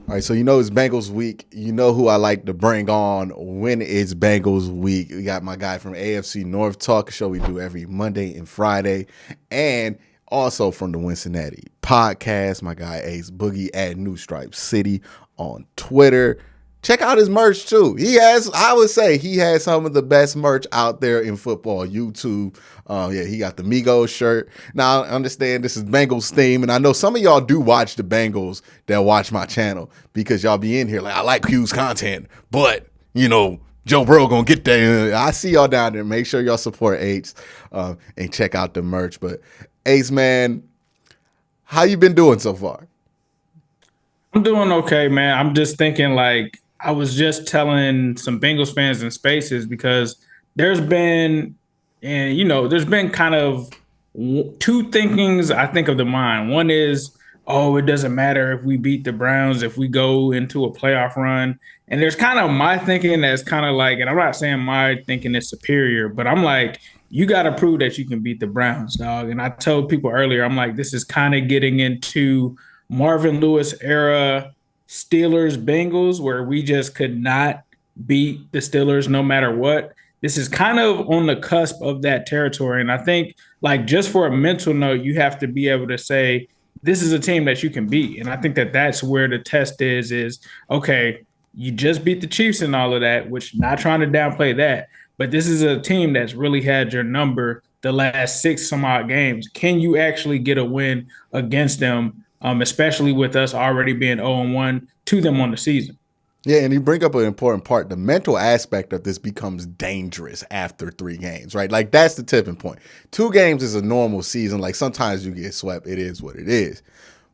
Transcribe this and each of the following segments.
All right, so you know it's Bengals week. You know who I like to bring on when it's Bengals week. We got my guy from AFC North Talk Show we do every Monday and Friday. And also from the Cincinnati podcast, my guy Ace Boogie at New Stripe City on Twitter. Check out his merch too. I would say he has some of the best merch out there in football. YouTube. He got the Migos shirt. Now I understand this is Bengals theme, and I know some of y'all do watch the Bengals that watch my channel because y'all be in here like I like Q's content, but Joe Burrow gonna get there. I see y'all down there. Make sure y'all support Ace and check out the merch. But Ace, man, how you been doing so far? I'm doing okay, man. I'm just thinking like I was just telling some Bengals fans in spaces because there's been, there's been kind of two thinkings I think of the mind. One is, oh, it doesn't matter if we beat the Browns, if we go into a playoff run. And there's kind of my thinking that's kind of like, and I'm not saying my thinking is superior, but I'm like, you got to prove that you can beat the Browns, dog. And I told people earlier, I'm like, this is kind of getting into Marvin Lewis era Steelers Bengals where we just could not beat the Steelers no matter what. This is kind of on the cusp of that territory. And I think, like, just for a mental note, you have to be able to say, this is a team that you can beat. And I think that that's where the test is okay, you just beat the Chiefs and all of that, which not trying to downplay that, but this is a team that's really had your number the last six some odd games. Can you actually get a win against them? Especially with us already being 0-1 to them on the season. Yeah, and you bring up an important part. The mental aspect of this becomes dangerous after 3 games, right? Like, that's the tipping point. 2 games is a normal season. Like, sometimes you get swept. It is what it is.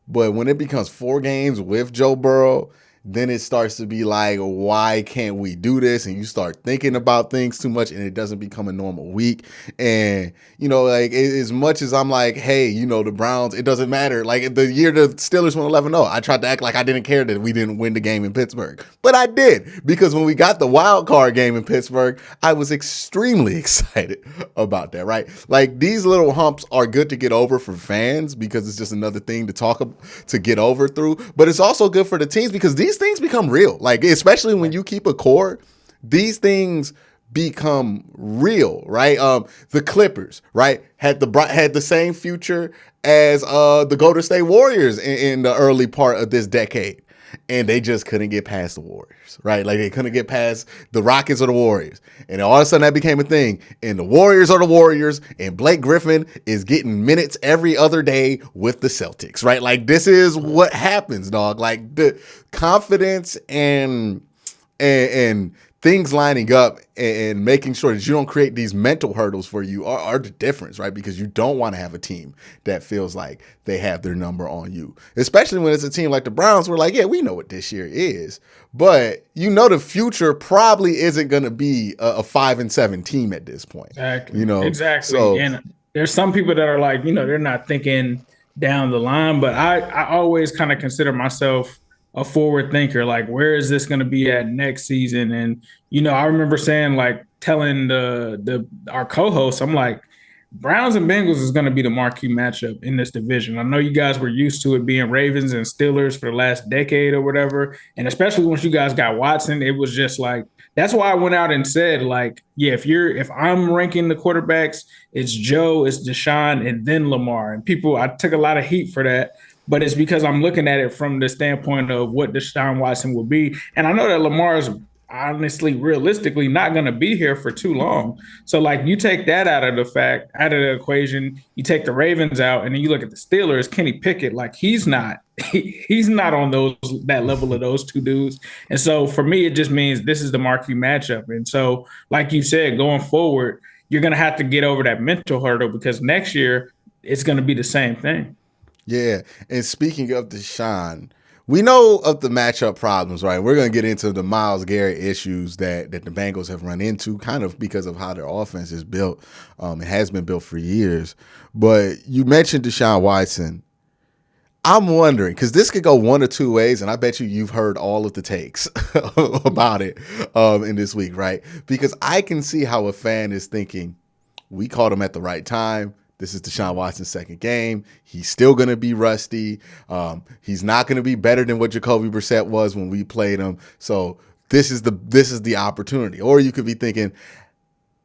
But when it becomes 4 games with Joe Burrow, then it starts to be like, why can't we do this? And you start thinking about things too much and it doesn't become a normal week. And, like as much as I'm like, hey, the Browns, it doesn't matter. Like the year the Steelers went 11-0, I tried to act like I didn't care that we didn't win the game in Pittsburgh. But I did, because when we got the wild card game in Pittsburgh, I was extremely excited about that, right? Like these little humps are good to get over for fans because it's just another thing to get over through. But it's also good for the teams because these things become real. Like, especially when you keep a core, these things become real, right? The Clippers, right, had the same future as the Golden State Warriors in the early part of this decade. And they just couldn't get past the Warriors, right? Like they couldn't get past the Rockets or the Warriors. And all of a sudden that became a thing. And the Warriors are the Warriors. And Blake Griffin is getting minutes every other day with the Celtics, right? Like this is what happens, dog. Like the confidence and things lining up and making sure that you don't create these mental hurdles for you are the difference, right? Because you don't want to have a team that feels like they have their number on you, especially when it's a team like the Browns. We're like, yeah, we know what this year is, but the future probably isn't going to be a 5-7 team at this point. Exactly. So, and there's some people that are like, they're not thinking down the line, but I always kind of consider myself a forward thinker. Like, where is this going to be at next season? And I remember saying, like, telling our co-hosts, I'm like, Browns and Bengals is going to be the marquee matchup in this division. I know you guys were used to it being Ravens and Steelers for the last decade or whatever, and especially once you guys got Watson, it was just like, that's why I went out and said, like, yeah, if I'm ranking the quarterbacks, it's Joe, it's Deshaun, and then Lamar. And I took a lot of heat for that. But it's because I'm looking at it from the standpoint of what Deshaun Watson will be. And I know that Lamar is honestly, realistically, not going to be here for too long. So, like, you take that out of the equation, you take the Ravens out, and then you look at the Steelers, Kenny Pickett, like, he's not on that level of those two dudes. And so, for me, it just means this is the marquee matchup. And so, like you said, going forward, you're going to have to get over that mental hurdle because next year it's going to be the same thing. Yeah, and speaking of Deshaun, we know of the matchup problems, right? We're going to get into the Myles Garrett issues that the Bengals have run into kind of because of how their offense is built. It has been built for years. But you mentioned Deshaun Watson. I'm wondering, because this could go one or two ways, and I bet you've heard all of the takes about it in this week, right? Because I can see how a fan is thinking, we caught him at the right time. This is Deshaun Watson's second game. He's still going to be rusty. He's not going to be better than what Jacoby Brissett was when we played him. So this is the opportunity. Or you could be thinking,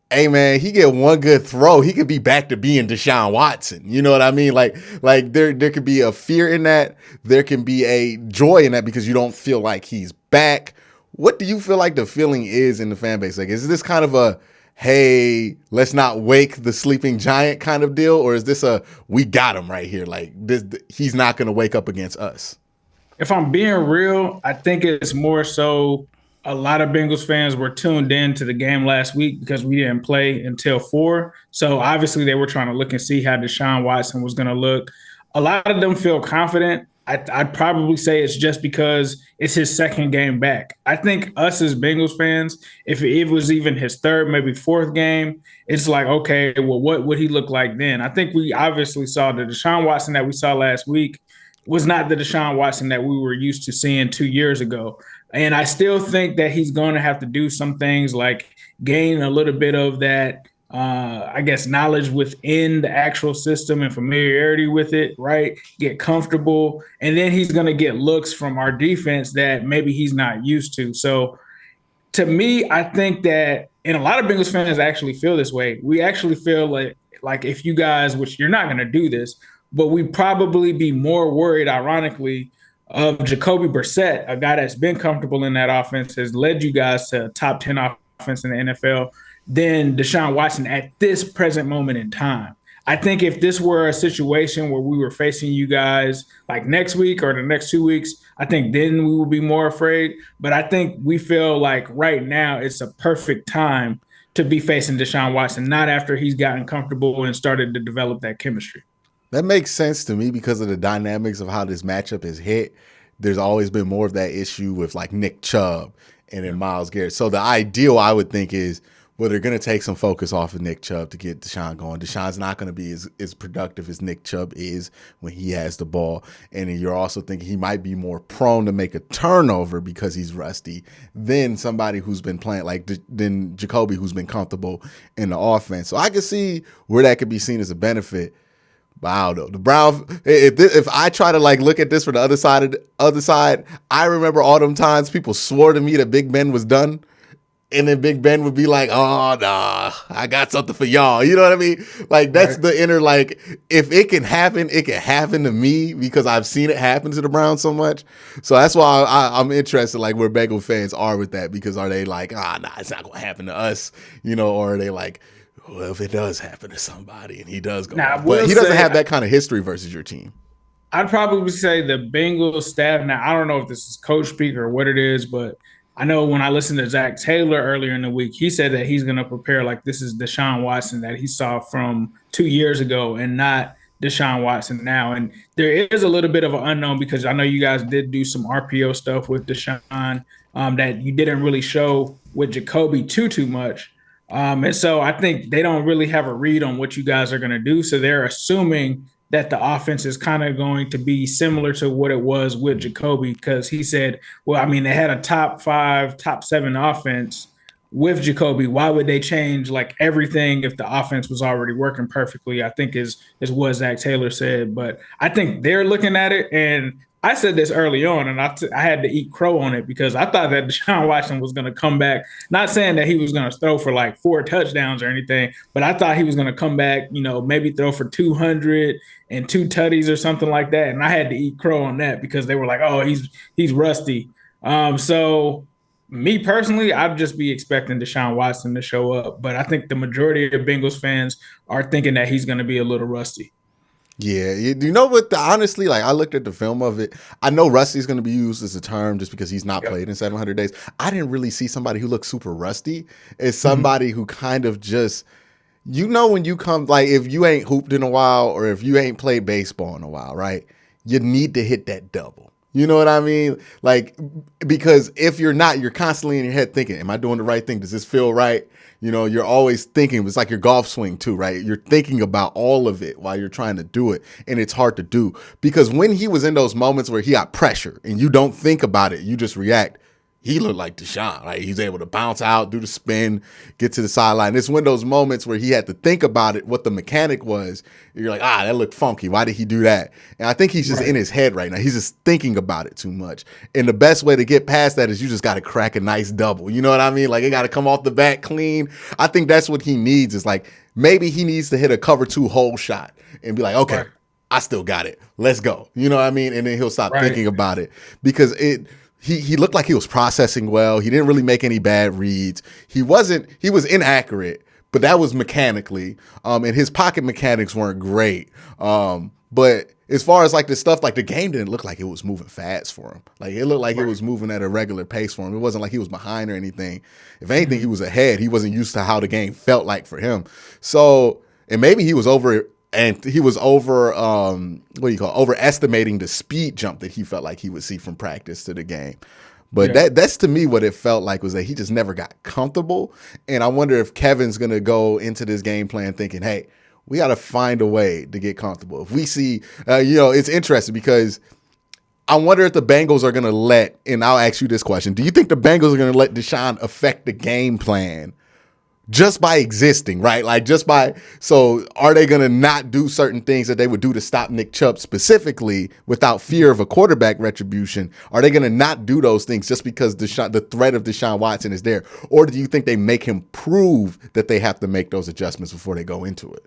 hey man, he get one good throw, he could be back to being Deshaun Watson. You know what I mean? Like there could be a fear in that. There can be a joy in that because you don't feel like he's back. What do you feel like the feeling is in the fan base? Like, is this kind of a, hey, let's not wake the sleeping giant kind of deal? Or is this a, we got him right here? Like this, he's not going to wake up against us. If I'm being real, I think it's more so a lot of Bengals fans were tuned in to the game last week because we didn't play until 4. So obviously they were trying to look and see how Deshaun Watson was going to look. A lot of them feel confident. I'd probably say it's just because it's his second game back. I think us as Bengals fans, if it was even his third, maybe fourth game, it's like, okay, well, what would he look like then? I think we obviously saw the Deshaun Watson that we saw last week was not the Deshaun Watson that we were used to seeing 2 years ago. And I still think that he's going to have to do some things like gain a little bit of that, I guess, knowledge within the actual system and familiarity with it, right? Get comfortable. And then he's going to get looks from our defense that maybe he's not used to. So to me, I think that, and a lot of Bengals fans actually feel this way. We actually feel like if you guys, which you're not going to do this, but we'd probably be more worried, ironically, of Jacoby Brissett, a guy that's been comfortable in that offense, has led you guys to top 10 offense in the NFL, than Deshaun Watson at this present moment in time. I think if this were a situation where we were facing you guys like next week or the next 2 weeks, I think then we would be more afraid. But I think we feel like right now it's a perfect time to be facing Deshaun Watson, not after he's gotten comfortable and started to develop that chemistry. That makes sense to me because of the dynamics of how this matchup is hit. There's always been more of that issue with like Nick Chubb and then Myles Garrett. So the ideal, I would think, is, well, they're going to take some focus off of Nick Chubb to get Deshaun going. Deshaun's not going to be as productive as Nick Chubb is when he has the ball. And then you're also thinking he might be more prone to make a turnover because he's rusty than somebody who's been playing, like than Jacoby, who's been comfortable in the offense. So I can see where that could be seen as a benefit. Wow, though the Browns. If I try to like look at this from the other side, I remember all them times people swore to me that Big Ben was done, and then Big Ben would be like, "Oh nah, I got something for y'all." You know what I mean? Like that's right. The inner like, if it can happen to me because I've seen it happen to the Browns so much. So that's why I'm interested, like where Bengal fans are with that, because are they like, nah, it's not gonna happen to us, you know, or are they like, well, if it does happen to somebody and he does go off. But he doesn't have that kind of history versus your team. I'd probably say the Bengals staff. Now, I don't know if this is coach speak or what it is, but I know when I listened to Zach Taylor earlier in the week, he said that he's going to prepare like this is Deshaun Watson that he saw from 2 years ago and not Deshaun Watson now. And there is a little bit of an unknown because I know you guys did do some RPO stuff with Deshaun that you didn't really show with Jacoby too much. And so I think they don't really have a read on what you guys are going to do. So they're assuming that the offense is kind of going to be similar to what it was with Jacoby, because he said, well, I mean, they had a top 5, top 7 offense with Jacoby. Why would they change like everything if the offense was already working perfectly? I think is what Zach Taylor said. But I think they're looking at it, and I said this early on, and I had to eat crow on it because I thought that Deshaun Watson was going to come back. Not saying that he was going to throw for like 4 touchdowns or anything, but I thought he was going to come back, you know, maybe throw for 200 and 2 tutties or something like that. And I had to eat crow on that because they were like, oh, he's rusty. So me personally, I'd just be expecting Deshaun Watson to show up. But I think the majority of Bengals fans are thinking that he's going to be a little rusty. Yeah, you know what? Honestly, like I looked at the film of it. I know rusty is going to be used as a term just because he's not played in 700 days. I didn't really see somebody who looked super rusty as somebody who kind of just, you know, when you come, like if you ain't hooped in a while or if you ain't played baseball in a while, right? You need to hit that double. You know what I mean? Like, because if you're not, you're constantly in your head thinking, am I doing the right thing? Does this feel right? You know, you're always thinking. It's like your golf swing too, right? You're thinking about all of it while you're trying to do it. And it's hard to do because when he was in those moments where he got pressure and you don't think about it, you just react. he looked like Deshaun. Like he's able to bounce out, do the spin, get to the sideline. It's one of those moments where he had to think about it, what the mechanic was. You're like, that looked funky. Why did he do that? And I think he's just in his head right now. He's just thinking about it too much. And the best way to get past that is you just got to crack a nice double. You know what I mean? Like it got to come off the bat clean. I think that's what he needs is like maybe he needs to hit a cover 2 hole shot and be like, okay, I still got it. Let's go. You know what I mean? And then he'll stop thinking about it because he looked like he was processing well. He didn't really make any bad reads. He was inaccurate, but that was mechanically. And his pocket mechanics weren't great. But as far as like the stuff, like the game didn't look like it was moving fast for him. Like it looked like it was moving at a regular pace for him. It wasn't like he was behind or anything. If anything, he was ahead. He wasn't used to how the game felt like for him. So, and maybe he was overestimating the speed jump that he felt like he would see from practice to the game. But that's to me what it felt like was that he just never got comfortable. And I wonder if Kevin's going to go into this game plan thinking, hey, we got to find a way to get comfortable. If we see, it's interesting because I wonder if the Bengals are going to let, and I'll ask you this question. Do you think the Bengals are going to let Deshaun affect the game plan just by existing, right? Like so are they going to not do certain things that they would do to stop Nick Chubb specifically without fear of a quarterback retribution? Are they going to not do those things just because the threat of Deshaun Watson is there? Or do you think they make him prove that they have to make those adjustments before they go into it?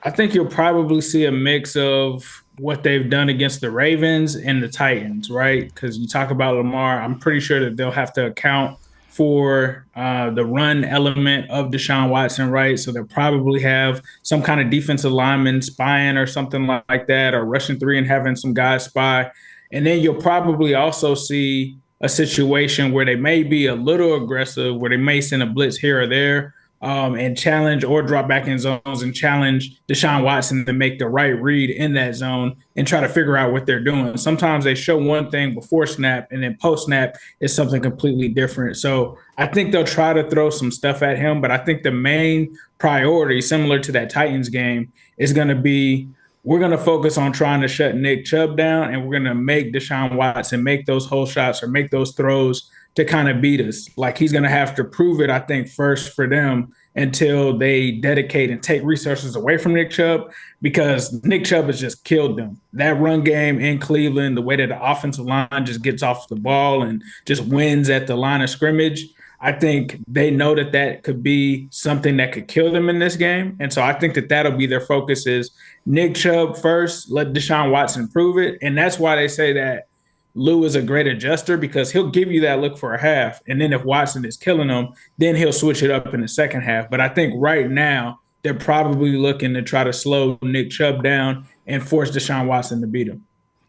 I think you'll probably see a mix of what they've done against the Ravens and the Titans, right? Because you talk about Lamar, I'm pretty sure that they'll have to account for the run element of Deshaun Watson, right? So they'll probably have some kind of defensive lineman spying or something like that, or rushing 3 and having some guys spy. And then you'll probably also see a situation where they may be a little aggressive, where they may send a blitz here or there, and challenge or drop back in zones and challenge Deshaun Watson to make the right read in that zone and try to figure out what they're doing. Sometimes they show one thing before snap and then post snap is something completely different. So I think they'll try to throw some stuff at him, but I think the main priority, similar to that Titans game, is going to be we're going to focus on trying to shut Nick Chubb down, and we're going to make Deshaun Watson make those hole shots or make those throws to kind of beat us. Like he's going to have to prove it, I think, first for them until they dedicate and take resources away from Nick Chubb, because Nick Chubb has just killed them. That run game in Cleveland, the way that the offensive line just gets off the ball and just wins at the line of scrimmage, I think they know that that could be something that could kill them in this game. And so I think that that'll be their focus is Nick Chubb first, let Deshaun Watson prove it. And that's why they say that Lou is a great adjuster, because he'll give you that look for a half. And then if Watson is killing him, then he'll switch it up in the second half. But I think right now they're probably looking to try to slow Nick Chubb down and force Deshaun Watson to beat him.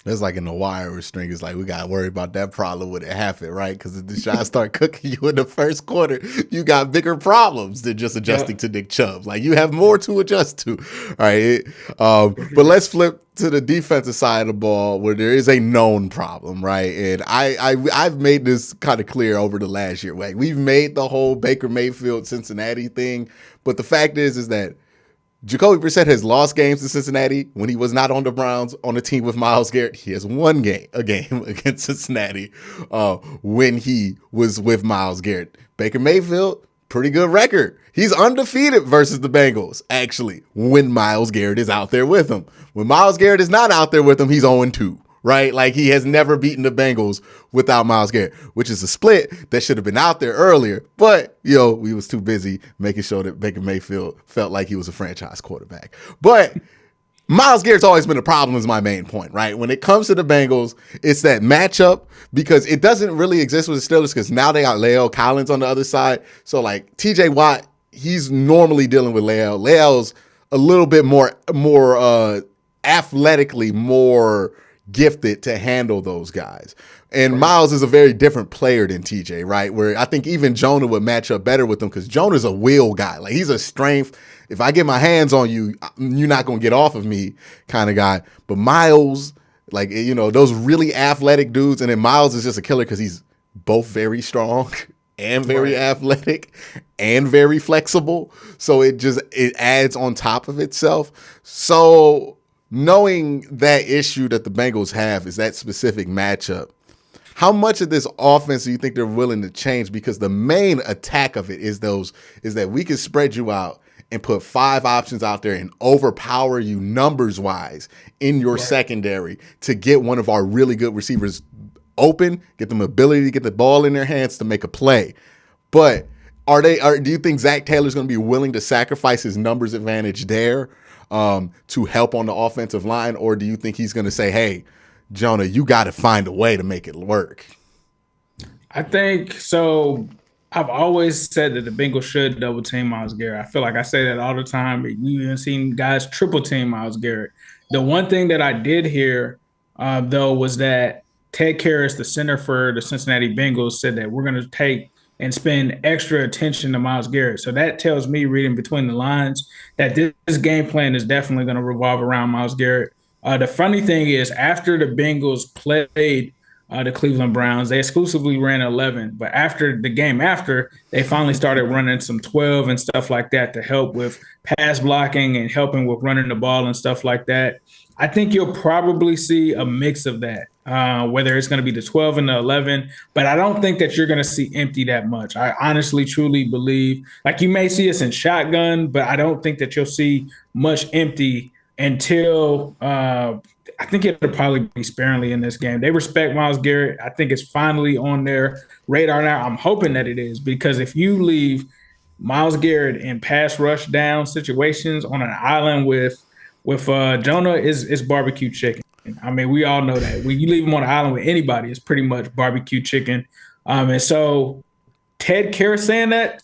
It's like in the wire restraint. It's like we got to worry about that problem when it happens, right? Because if Deshaun start cooking you in the first quarter, you got bigger problems than just adjusting to Nick Chubb. Like you have more to adjust to. All right. But let's flip to the defensive side of the ball where there is a known problem, right? And I've made this kind of clear over the last year. Like we've made the whole Baker Mayfield Cincinnati thing, but the fact is that Jacoby Brissett has lost games to Cincinnati when he was not on the Browns on a team with Myles Garrett. He has won a game against Cincinnati when he was with Myles Garrett. Baker Mayfield, pretty good record. He's undefeated versus the Bengals, actually, when Myles Garrett is out there with him. When Myles Garrett is not out there with him, he's 0-2. Right? Like he has never beaten the Bengals without Myles Garrett, which is a split that should have been out there earlier. But, we was too busy making sure that Baker Mayfield felt like he was a franchise quarterback. But Myles Garrett's always been a problem is my main point, right? When it comes to the Bengals, it's that matchup because it doesn't really exist with the Steelers because now they got La'el Collins on the other side. So like TJ Watt, he's normally dealing with La'el. La'el's a little bit more athletically more gifted to handle those guys. And Myles is a very different player than TJ, right? Where I think even Jonah would match up better with him because Jonah's a will guy. Like he's a strength. If I get my hands on you, you're not going to get off of me kind of guy. But Myles, like, those really athletic dudes. And then Myles is just a killer because he's both very strong and very athletic and very flexible. So it adds on top of itself. So knowing that issue that the Bengals have is that specific matchup, How much of this offense do you think they're willing to change? Because the main attack of it is that we can spread you out and put 5 options out there and overpower you numbers wise in your secondary to get one of our really good receivers open, get them ability to get the ball in their hands to make a play. But do you think Zach Taylor's going to be willing to sacrifice his numbers advantage there to help on the offensive line? Or do you think he's going to say, hey, Jonah, you got to find a way to make it work? I think so. I've always said that the Bengals should double team Myles Garrett. I feel like I say that all the time. We've even seen guys triple team Myles Garrett. The one thing that I did hear, though, was that Ted Karras, the center for the Cincinnati Bengals, said that we're going to take and spend extra attention to Myles Garrett. So that tells me, reading between the lines, that this game plan is definitely going to revolve around Myles Garrett. The funny thing is, after the Bengals played the Cleveland Browns, they exclusively ran 11. But after the game they finally started running some 12 and stuff like that to help with pass blocking and helping with running the ball and stuff like that. I think you'll probably see a mix of that, whether it's going to be the 12 and the 11. But I don't think that you're going to see empty that much. I honestly, truly believe, like, you may see us in shotgun, but I don't think that you'll see much empty until I think it'll probably be sparingly in this game. They respect Myles Garrett. I think it's finally on their radar now. I'm hoping that it is, because if you leave Myles Garrett in pass rush down situations on an island with Jonah, is barbecue chicken. I mean, we all know that. When you leave him on an island with anybody, it's pretty much barbecue chicken. And so Ted Karras saying that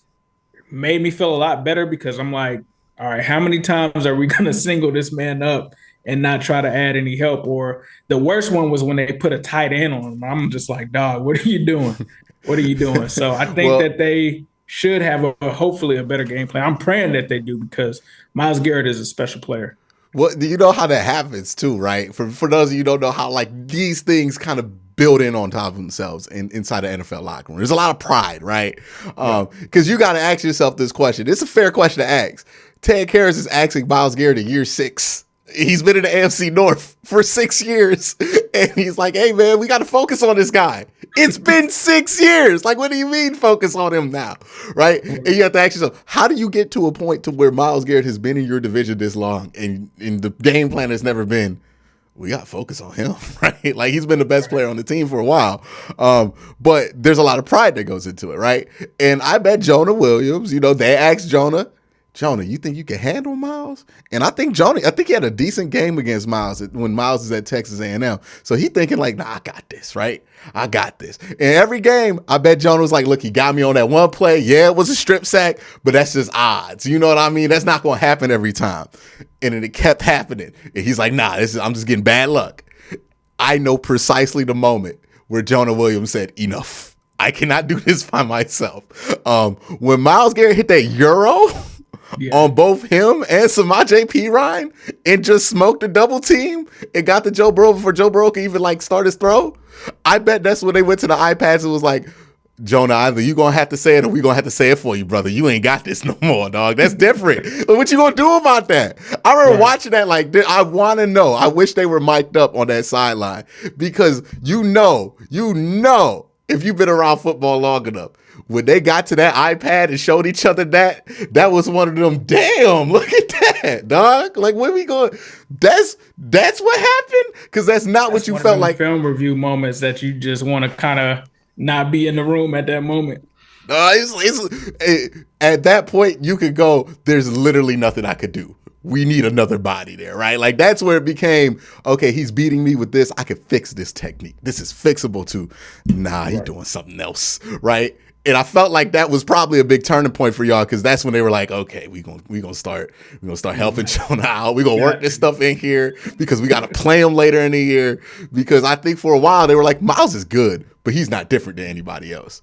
made me feel a lot better, because I'm like, all right, how many times are we going to single this man up and not try to add any help? Or the worst one was when they put a tight end on him. I'm just like, dog, what are you doing? What are you doing? So I think that they should have hopefully a better game plan. I'm praying that they do, because Myles Garrett is a special player. Well, do you know how that happens too, right? For those of you who don't know how, like, these things kind of build in on top of themselves inside the NFL locker room. There's a lot of pride, right? Because you got to ask yourself this question. It's a fair question to ask. Ted Karras is asking Myles Garrett in year 6. He's been in the AFC North for 6 years. And he's like, hey, man, we got to focus on this guy. It's been 6 years. Like, what do you mean focus on him now? Right? And you have to ask yourself, how do you get to a point to where Myles Garrett has been in your division this long and the game plan has never been, we got to focus on him, right? Like, he's been the best player on the team for a while. But there's a lot of pride that goes into it, right? And I bet Jonah Williams, they asked Jonah, you think you can handle Myles? And I think he had a decent game against Myles when Myles is at Texas A&M. So he thinking like, nah, I got this, right? I got this. And every game, I bet Jonah was like, look, he got me on that one play. Yeah, it was a strip sack, but that's just odds. You know what I mean? That's not going to happen every time. And then it kept happening. And he's like, nah, I'm just getting bad luck. I know precisely the moment where Jonah Williams said, enough. I cannot do this by myself. When Myles Garrett hit that Euro on both him and Samaje Perine and just smoked the double team and got to Joe Burrow before Joe Burrow could even like start his throw, I bet that's when they went to the iPads and was like, Jonah, either you gonna have to say it or we gonna have to say it for you, brother. You ain't got this no more, dog. That's different. What you gonna do about that? I remember watching that like, I want to know. I wish they were mic'd up on that sideline, because you know, if you've been around football long enough, when they got to that iPad and showed each other that was one of them, damn, look at that, dog. Like, where we going? That's what happened? Because that's not what you felt like. Film review moments that you just want to kind of not be in the room at that moment. At that point, you could go, there's literally nothing I could do. We need another body there, right? Like, that's where it became, okay, he's beating me with this. I could fix this technique. This is fixable too. Nah, he's doing something else, right? And I felt like that was probably a big turning point for y'all, because that's when they were like, okay, we gonna start helping Jonah out. We're gonna work this stuff in here because we gotta play him later in the year. Because I think for a while they were like, Myles is good, but he's not different than anybody else.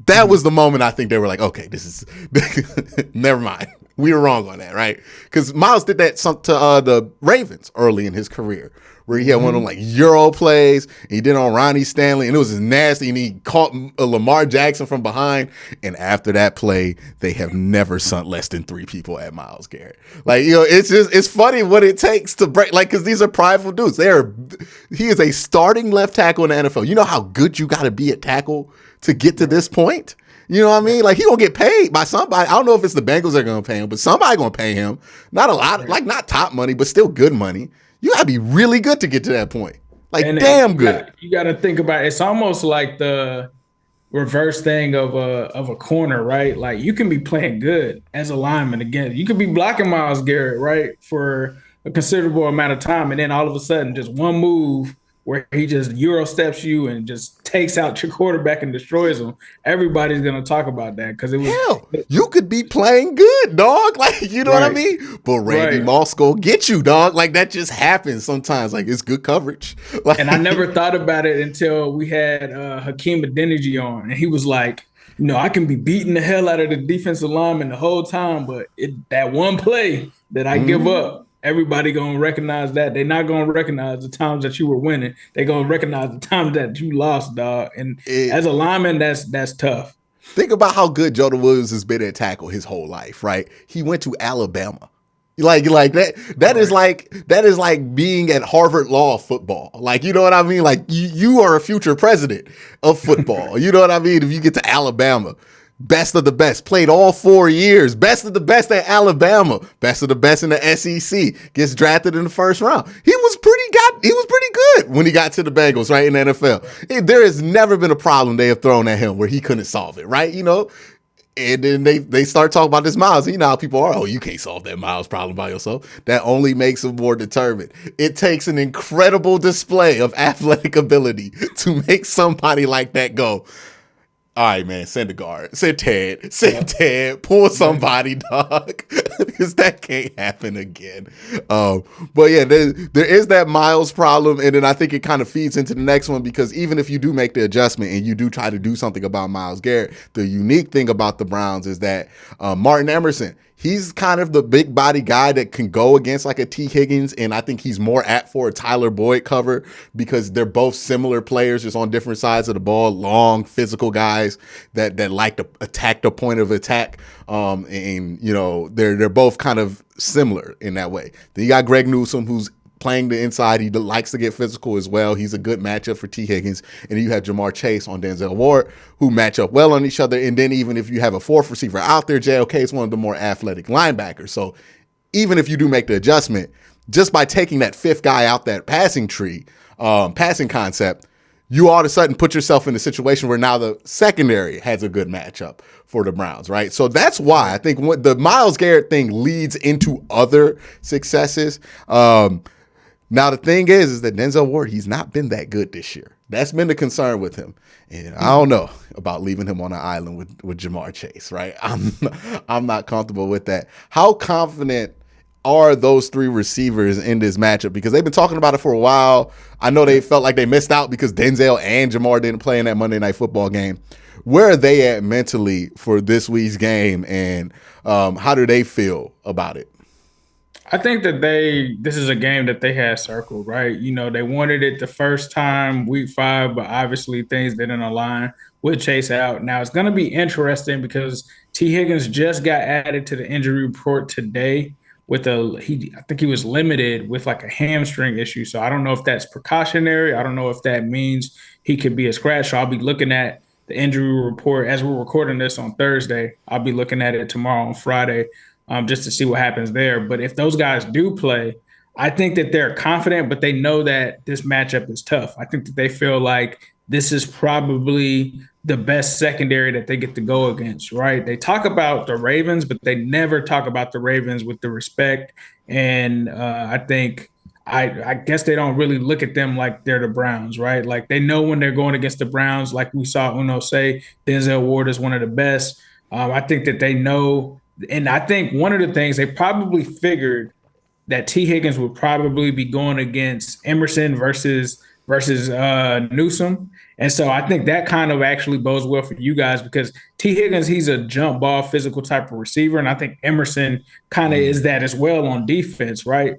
That was the moment I think they were like, okay, this is never mind. We were wrong on that, right? Because Myles did that to the Ravens early in his career, where he had one of them like Euro plays. And he did on Ronnie Stanley, and it was just nasty. And he caught Lamar Jackson from behind. And after that play, they have never sent less than 3 people at Myles Garrett. Like, it's funny what it takes to break. Like, because these are prideful dudes. He is a starting left tackle in the NFL. You know how good you got to be at tackle to get to this point. You know what I mean? Like, he gonna get paid by somebody. I don't know if it's the Bengals that are gonna pay him, but somebody gonna pay him. Not a lot, like not top money, but still good money. You gotta be really good to get to that point. Like, and damn good. You gotta think about it. It's almost like the reverse thing of a corner, right? Like, you can be playing good as a lineman again. You could be blocking Myles Garrett, right, for a considerable amount of time, and then all of a sudden, just one move where he just Euro steps you and just takes out your quarterback and destroys him. Everybody's gonna talk about that because it was hell. You could be playing good, dog. Like, you know what I mean? But Randy Moss go get you, dog. Like, that just happens sometimes. Like, it's good coverage. Like, and I never thought about it until we had Hakeem Adeniji on, and he was like, I can be beating the hell out of the defensive lineman the whole time, but that one play that I give up, everybody gonna recognize that. They're not gonna recognize the times that you were winning. They're gonna recognize the times that you lost, dog. And as a lineman, that's tough. Think about how good Jordan Williams has been at tackle his whole life, right? He went to Alabama. Like that. That is like being at Harvard Law football. Like, you know what I mean? Like, you are a future president of football. You know what I mean? If you get to Alabama. Best of the best, played all 4 years. Best of the best at Alabama. Best of the best in the SEC. Gets drafted in the first round. He was pretty good when he got to the Bengals, right, in the NFL. There has never been a problem they have thrown at him where he couldn't solve it, right? And then they start talking about this Myles. You know how people are, you can't solve that Myles problem by yourself. That only makes him more determined. It takes an incredible display of athletic ability to make somebody like that go, all right, man, send a guard. Send Ted. Pull somebody, dog. Because that can't happen again. But yeah, there is that Myles problem. And then I think it kind of feeds into the next one, because even if you do make the adjustment and you do try to do something about Myles Garrett, the unique thing about the Browns is that Martin Emerson, he's kind of the big body guy that can go against like a T. Higgins, and I think he's more apt for a Tyler Boyd cover because they're both similar players, just on different sides of the ball, long, physical guys that like to attack the point of attack. And they're both kind of similar in that way. Then you got Greg Newsome, who's playing the inside. He likes to get physical as well. He's a good matchup for T. Higgins. And then you have Jamar Chase on Denzel Ward, who match up well on each other. And then even if you have a fourth receiver out there, JOK is one of the more athletic linebackers. So even if you do make the adjustment, just by taking that fifth guy out that passing tree, passing concept, you all of a sudden put yourself in a situation where now the secondary has a good matchup for the Browns, right? So that's why I think the Myles Garrett thing leads into other successes. Now, the thing is that Denzel Ward, he's not been that good this year. That's been the concern with him. And I don't know about leaving him on an island with Jamar Chase, right? I'm not comfortable with that. How confident are those 3 receivers in this matchup? Because they've been talking about it for a while. I know they felt like they missed out because Denzel and Jamar didn't play in that Monday Night Football game. Where are they at mentally for this week's game, and how do they feel about it? I think that this is a game that they had circled, right? They wanted it the first time, week 5, but obviously things didn't align with Chase out. Now, it's going to be interesting because T. Higgins just got added to the injury report today with I think he was limited with like a hamstring issue. So I don't know if that's precautionary. I don't know if that means he could be a scratch. So I'll be looking at the injury report as we're recording this on Thursday. I'll be looking at it tomorrow on Friday. Just to see what happens there. But if those guys do play, I think that they're confident, but they know that this matchup is tough. I think that they feel like this is probably the best secondary that they get to go against, right? They talk about the Ravens, but they never talk about the Ravens with the respect. And I guess they don't really look at them like they're the Browns, right? Like, they know when they're going against the Browns, like we saw Uno say, Denzel Ward is one of the best. I think that they know. And I think one of the things they probably figured that T. Higgins would probably be going against Emerson versus versus Newsome. And so I think that kind of actually bodes well for you guys because T. Higgins, he's a jump ball, physical type of receiver. And I think Emerson kind of is that as well on defense, right?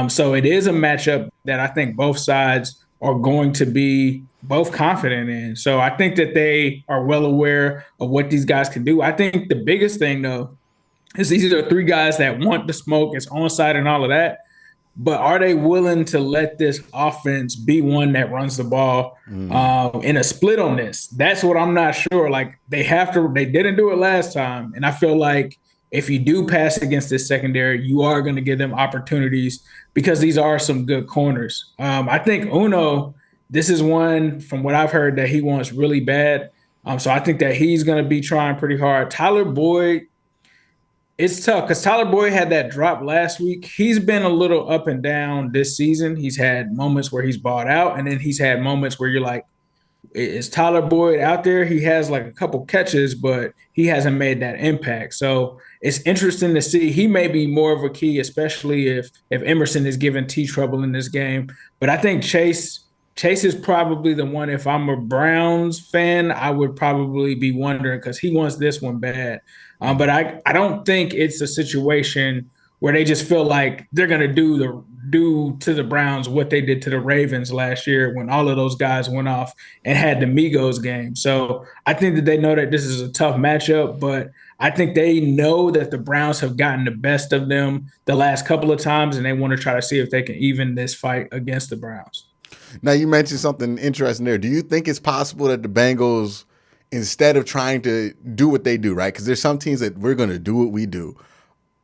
So it is a matchup that I think both sides are going to be both confident in. So I think that they are well aware of what these guys can do. I think the biggest thing, though, is these are three guys that want the smoke, it's onside and all of that. But are they willing to let this offense be one that runs the ball in a split on this? That's what I'm not sure. Like they didn't do it last time. And I feel like if you do pass against this secondary, you are going to give them opportunities because these are some good corners. I think Uno, this is one from what I've heard that he wants really bad. So I think that he's going to be trying pretty hard. Tyler Boyd, it's tough because Tyler Boyd had that drop last week. He's been a little up and down this season. He's had moments where he's bought out, and then he's had moments where you're like, is Tyler Boyd out there? He has like a couple catches, but he hasn't made that impact. So it's interesting to see. He may be more of a key, especially if Emerson is giving T trouble in this game. But I think Chase is probably the one. If I'm a Browns fan, I would probably be wondering because he wants this one bad. But I don't think it's a situation where they just feel like they're going to do to the Browns what they did to the Ravens last year when all of those guys went off and had the Migos game. So I think that they know that this is a tough matchup, but I think they know that the Browns have gotten the best of them the last couple of times, and they want to try to see if they can even this fight against the Browns. Now, you mentioned something interesting there. Do you think it's possible that the Bengals, instead of trying to do what they do, right? Because there's some teams that we're going to do what we do,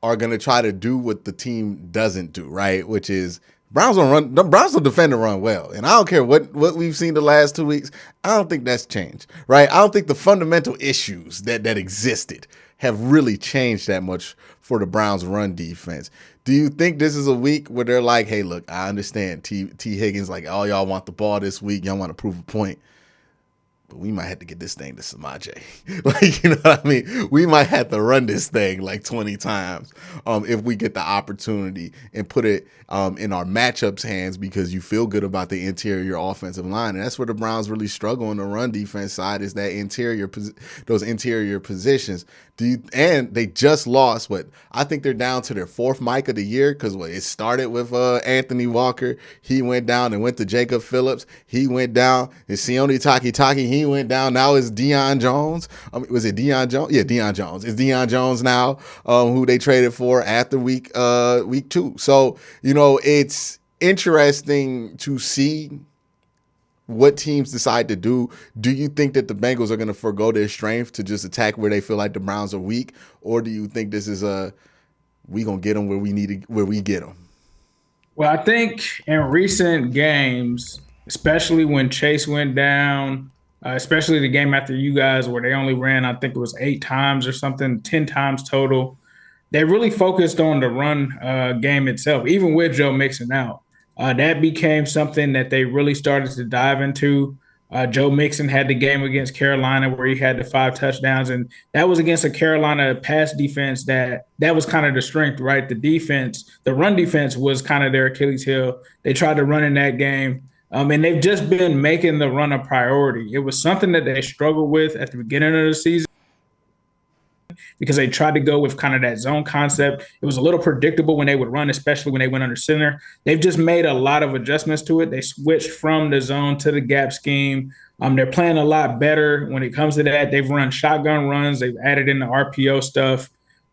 are going to try to do what the team doesn't do, right? Which is Browns will defend the run well. And I don't care what we've seen the last 2 weeks. I don't think that's changed, right? I don't think the fundamental issues that existed have really changed that much for the Browns run defense. Do you think this is a week where they're like, hey, look, I understand T. Higgins, like, oh, y'all want the ball this week. Y'all want to prove a point. But we might have to get this thing to Samaje. Like, you know what I mean? We might have to run this thing like 20 times if we get the opportunity and put it in our matchups' hands because you feel good about the interior offensive line. And that's where the Browns really struggle on the run defense side is that those interior positions. And they just lost I think they're down to their fourth mic of the year because it started with Anthony Walker. He went down and went to Jacob Phillips. He went down. And Sione Takitaki, he went down. Now it's Deion Jones. Was it Deion Jones? Yeah, Deion Jones. It's Deion Jones now, who they traded for after week 2. So, it's interesting to see what teams decide to do. Do you think that the Bengals are going to forego their strength to just attack where they feel like the Browns are weak? Or do you think this is we going to get them where we get them? Well, I think in recent games, especially when Chase went down, especially the game after you guys where they only ran, I think it was 8 times or something, 10 times total. They really focused on the run game itself, even with Joe Mixon out. That became something that they really started to dive into. Joe Mixon had the game against Carolina where he had the 5 touchdowns, and that was against a Carolina pass defense that was kind of the strength, right? The run defense was kind of their Achilles heel. They tried to run in that game, and they've just been making the run a priority. It was something that they struggled with at the beginning of the season because they tried to go with kind of that zone concept. It was a little predictable when they would run, especially when they went under center. They've just made a lot of adjustments to it. They switched from the zone to the gap scheme. They're playing a lot better when it comes to that. They've run shotgun runs. They've added in the RPO stuff.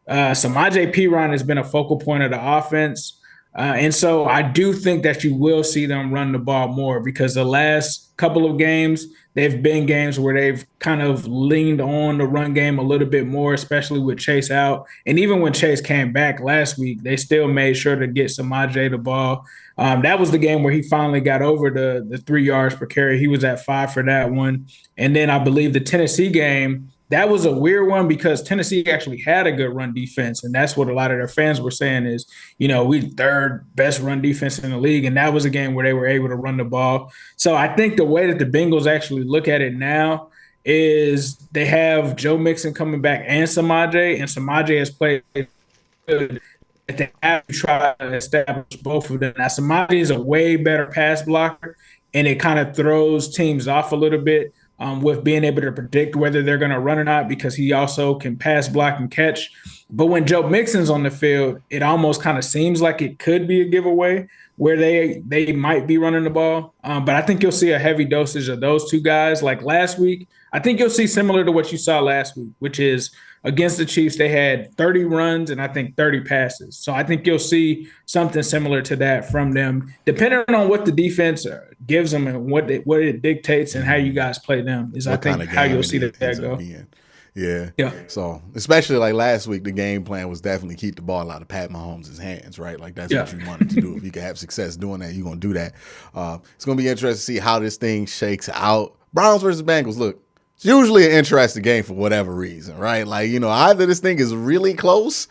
Samaje Perine has been a focal point of the offense. And so I do think that you will see them run the ball more because the last couple of games, they've been games where they've kind of leaned on the run game a little bit more, especially with Chase out. And even when Chase came back last week, they still made sure to get Samaje the ball. That was the game where he finally got over the 3 yards per carry. He was at 5 for that one. And then I believe the Tennessee game, that was a weird one because Tennessee actually had a good run defense. And that's what a lot of their fans were saying is, we third best run defense in the league. And that was a game where they were able to run the ball. So I think the way that the Bengals actually look at it now is they have Joe Mixon coming back and Samaje has played good. They have to try to establish both of them. Now, Samaje is a way better pass blocker. and it kind of throws teams off a little bit with being able to predict whether they're going to run or not, because he also can pass, block, and catch. But when Joe Mixon's on the field, it almost kind of seems like it could be a giveaway where they might be running the ball. But I think you'll see a heavy dosage of those two guys. Like last week, I think you'll see similar to what you saw last week, which is against the Chiefs, they had 30 runs and I think 30 passes. So I think you'll see something similar to that from them, depending on what the defense gives them and what it dictates and how you guys play them. Is I think how you'll see that go. Yeah. So especially like last week, the game plan was definitely keep the ball out of Pat Mahomes' hands, right? Like that's what you wanted to do. If you can have success doing that, you're gonna do that. It's gonna be interesting to see how this thing shakes out. Browns versus Bengals. Look, it's usually an interesting game for whatever reason, right? Like, either this thing is really close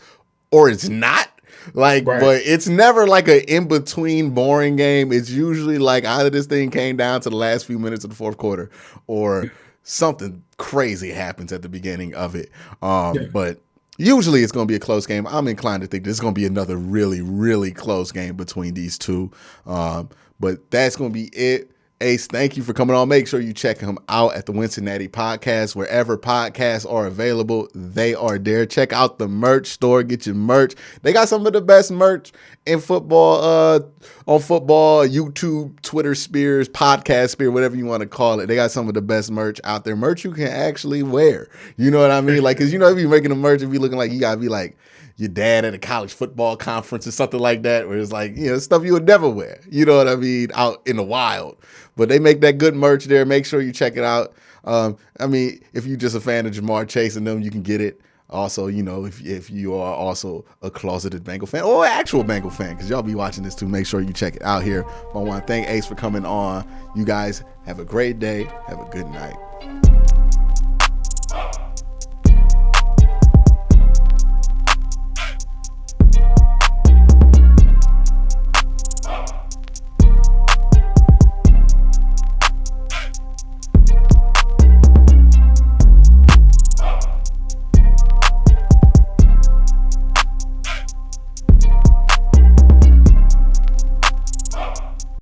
or it's not. Like, right. But it's never like an in-between boring game. It's usually like either this thing came down to the last few minutes of the fourth quarter or something crazy happens at the beginning of it. But usually it's going to be a close game. I'm inclined to think this is going to be another really, really close game between these two. But that's going to be it. Ace, thank you for coming on. Make sure you check him out at the Cincinnati Podcast. Wherever podcasts are available, they are there. Check out the merch store. Get your merch. They got some of the best merch in football, on football, YouTube, Twitter spheres, podcast sphere, whatever you want to call it. They got some of the best merch out there. Merch you can actually wear. You know what I mean? Like, because if you're making a merch, if you're looking like you got to be like your dad at a college football conference or something like that, where it's like, stuff you would never wear. You know what I mean? Out in the wild. But they make that good merch there. Make sure you check it out. If you're just a fan of Jamar Chase and them, you can get it. Also, if you are also a closeted Bengal fan or an actual Bengal fan, because y'all be watching this too, make sure you check it out here. I want to thank Ace for coming on. You guys have a great day. Have a good night.